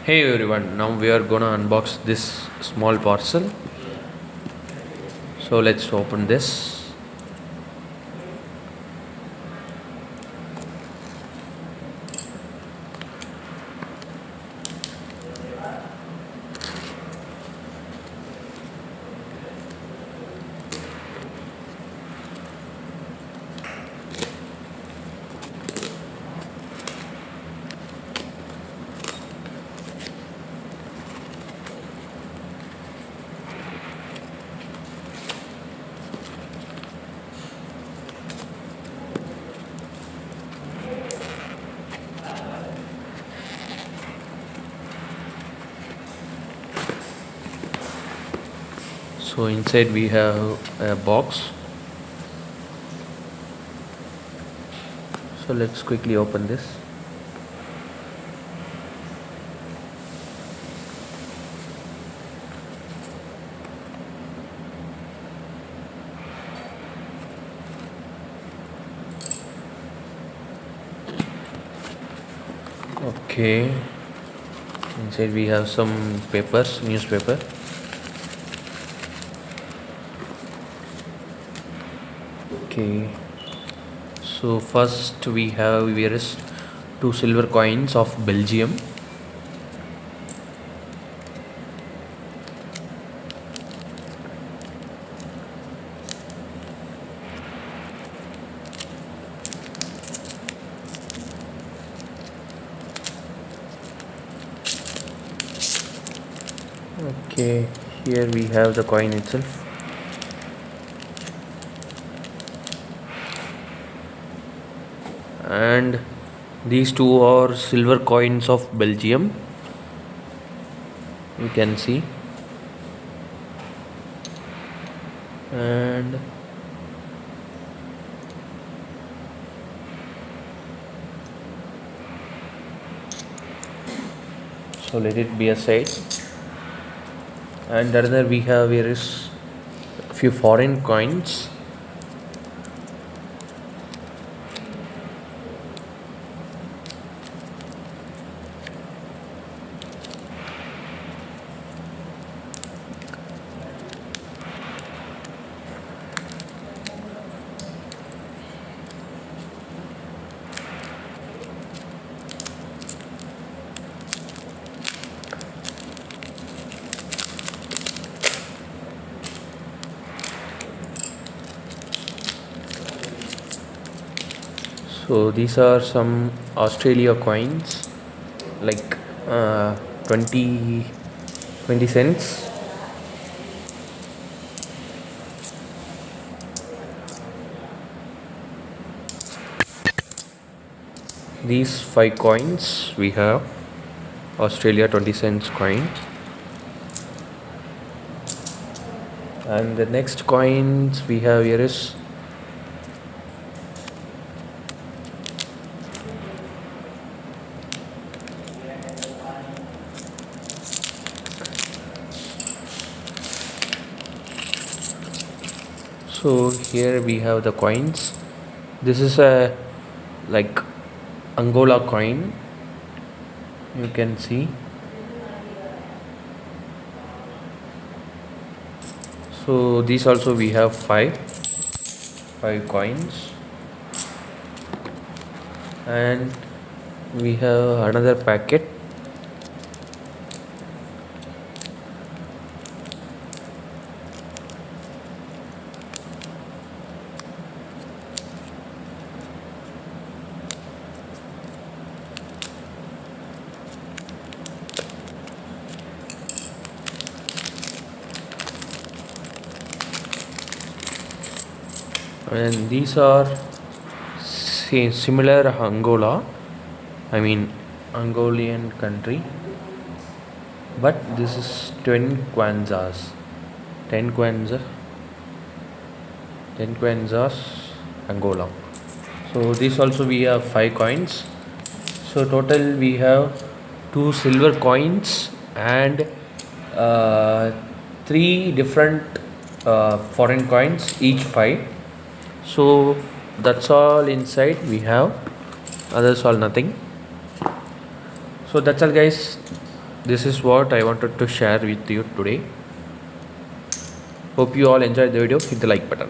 Hey everyone, now we are gonna unbox this small parcel. So let's open this. So inside we have a box. So let's quickly open this. Okay, inside we have some papers, newspaper. Okay, so first we have here is two silver coins of Belgium. Okay, here we have the coin itself. And these two are silver coins of Belgium. You can see. And so let it be aside. And another we have here is a few foreign coins. So these are some Australia coins, like 20 cents. These 5 coins we have Australia 20 cents coin. And the next coins we have here is so here we have the coins. This is a like Angola coin, you can see. So these also we have five coins. And we have another packet. And these are similar Angola, I mean Angolian country, but this is 10 kwanzas, 10 kwanzas, 10 kwanzas Angola. So this also we have 5 coins. So total we have 2 silver coins and uh, 3 different foreign coins, each 5. So that's all inside we have, others all nothing. So that's all guys. this is what I wanted to share with you today. Hope you all enjoyed the video. Hit the like button.